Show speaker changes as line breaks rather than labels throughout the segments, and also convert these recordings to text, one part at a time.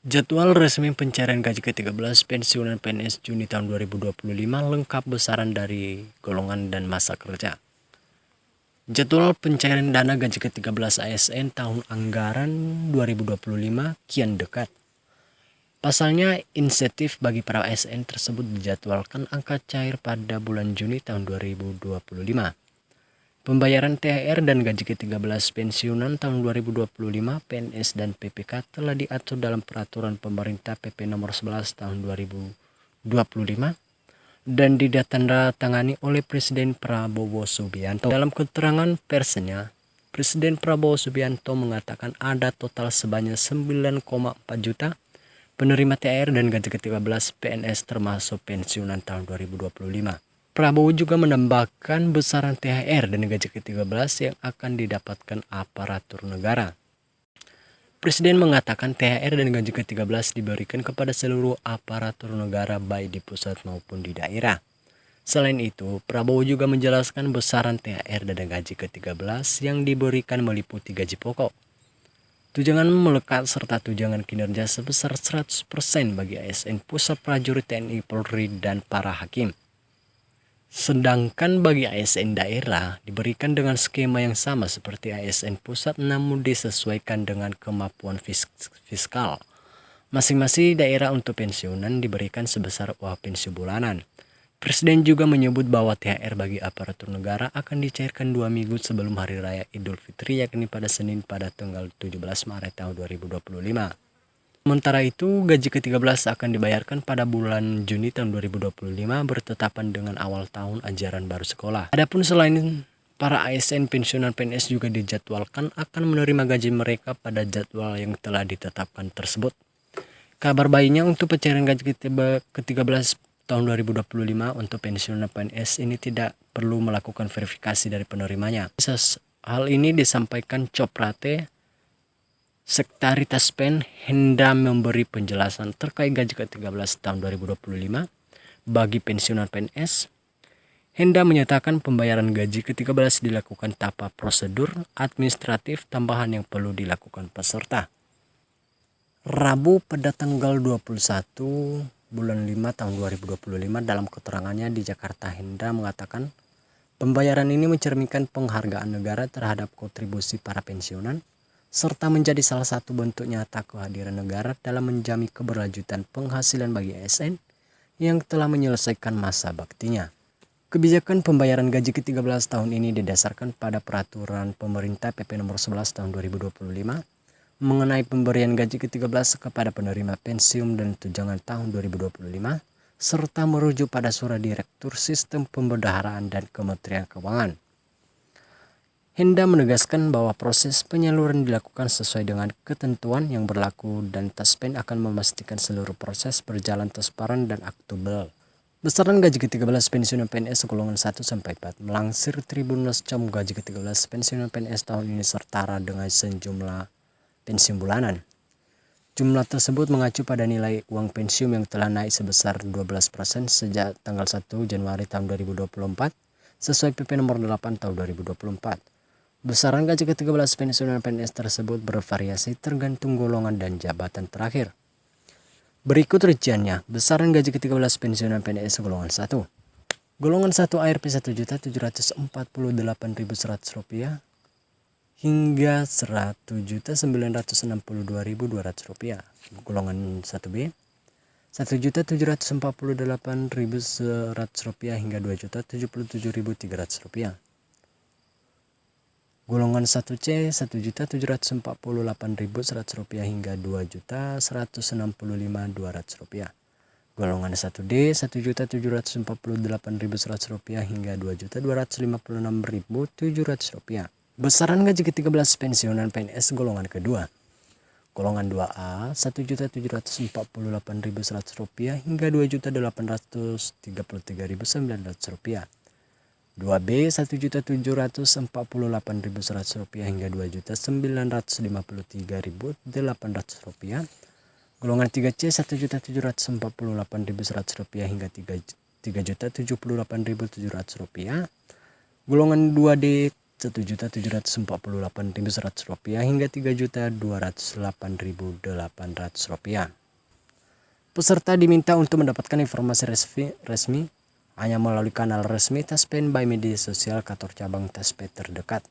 Jadwal resmi pencairan gaji ke-13 pensiunan PNS Juni tahun 2025 lengkap besaran dari golongan dan masa kerja. Jadwal pencairan dana gaji ke-13 ASN tahun anggaran 2025 kian dekat. Pasalnya, insentif bagi para ASN tersebut dijadwalkan akan cair pada bulan Juni tahun 2025. Pembayaran THR dan gaji ke-13 pensiunan tahun 2025 PNS dan PPK telah diatur dalam Peraturan Pemerintah PP Nomor 11 Tahun 2025 dan ditandatangani oleh Presiden Prabowo Subianto. Dalam keterangan persnya, Presiden Prabowo Subianto mengatakan ada total sebanyak 9,4 juta penerima THR dan gaji ke-13 PNS termasuk pensiunan tahun 2025. Prabowo juga menambahkan besaran THR dan gaji ke-13 yang akan didapatkan aparatur negara. Presiden mengatakan THR dan gaji ke-13 diberikan kepada seluruh aparatur negara baik di pusat maupun di daerah. Selain itu, Prabowo juga menjelaskan besaran THR dan gaji ke-13 yang diberikan meliputi gaji pokok, tunjangan melekat serta tunjangan kinerja sebesar 100% bagi ASN pusat, prajurit TNI Polri dan para hakim. Sedangkan bagi ASN daerah diberikan dengan skema yang sama seperti ASN pusat namun disesuaikan dengan kemampuan fiskal. Masing-masing daerah untuk pensiunan diberikan sebesar upah pensiun bulanan. Presiden juga menyebut bahwa THR bagi aparatur negara akan dicairkan 2 minggu sebelum Hari Raya Idul Fitri, yakni pada Senin pada tanggal 17 Maret tahun 2025. Sementara itu, gaji ke-13 akan dibayarkan pada bulan Juni tahun 2025 bertetapan dengan awal tahun ajaran baru sekolah. Adapun selain para ASN pensiunan PNS juga dijadwalkan akan menerima gaji mereka pada jadwal yang telah ditetapkan tersebut. Kabar baiknya untuk pencairan gaji ke-13 tahun 2025 untuk pensiunan PNS ini tidak perlu melakukan verifikasi dari penerimanya. Hal ini disampaikan Coprate Sektaritas PEN hendak memberi penjelasan terkait gaji ke-13 tahun 2025 bagi pensiunan PNS. Hendak menyatakan pembayaran gaji ke-13 dilakukan tanpa prosedur administratif tambahan yang perlu dilakukan peserta. Rabu pada tanggal 21 bulan 5 tahun 2025 dalam keterangannya di Jakarta, Hendra mengatakan pembayaran ini mencerminkan penghargaan negara terhadap kontribusi para pensiunan serta menjadi salah satu bentuk nyata kehadiran negara dalam menjamin keberlanjutan penghasilan bagi ASN yang telah menyelesaikan masa baktinya. Kebijakan pembayaran gaji ke-13 tahun ini didasarkan pada Peraturan Pemerintah PP Nomor 11 Tahun 2025 mengenai pemberian gaji ke-13 kepada penerima pensiun dan tunjangan tahun 2025 serta merujuk pada Surat Direktur Sistem Pembendaharaan dan Kementerian Keuangan. Henda menegaskan bahwa proses penyaluran dilakukan sesuai dengan ketentuan yang berlaku dan Taspen akan memastikan seluruh proses berjalan transparan dan akuntabel. Besaran gaji ke-13 pensiunan PNS golongan 1-4 melansir Tribunnews.com, gaji ke-13 pensiunan PNS tahun ini setara dengan sejumlah pensiun bulanan. Jumlah tersebut mengacu pada nilai uang pensiun yang telah naik sebesar 12% sejak tanggal 1 Januari tahun 2024 sesuai PP Nomor 8 tahun 2024. Besaran gaji ke-13 pensiunan PNS tersebut bervariasi tergantung golongan dan jabatan terakhir. Berikut rinciannya. Besaran gaji ke-13 pensiunan PNS golongan 1. Golongan 1 ARP Rp1.748.100 hingga Rp1.962.200. Golongan 1B Rp1.748.100 hingga Rp2.077.300. Golongan 1C Rp1.748.100 hingga Rp2.165.200. Golongan 1D Rp1.748.100 hingga Rp2.256.700. Besaran gaji ke-13 pensiunan PNS golongan kedua. Golongan 2A Rp1.748.100 hingga Rp2.833.900. 2B Rp1.748.100 hingga Rp2.953.800. Golongan 3C Rp1.748.100 hingga Rp3.078.700. Golongan 2D Rp1.748.100 hingga Rp3.208.800. Peserta diminta untuk mendapatkan informasi resmi hanya melalui kanal resmi Taspen by media sosial kantor cabang Taspen terdekat.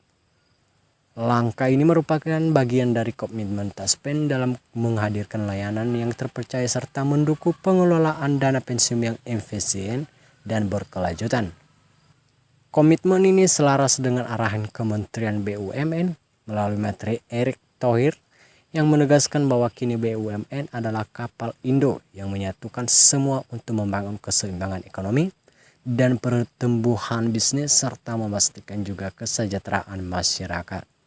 Langkah ini merupakan bagian dari komitmen Taspen dalam menghadirkan layanan yang terpercaya serta mendukung pengelolaan dana pensiun yang efisien dan berkelanjutan. Komitmen ini selaras dengan arahan Kementerian BUMN melalui Menteri Erick Thohir yang menegaskan bahwa kini BUMN adalah kapal Indo yang menyatukan semua untuk membangun keseimbangan ekonomi dan pertumbuhan bisnis serta memastikan juga kesejahteraan masyarakat.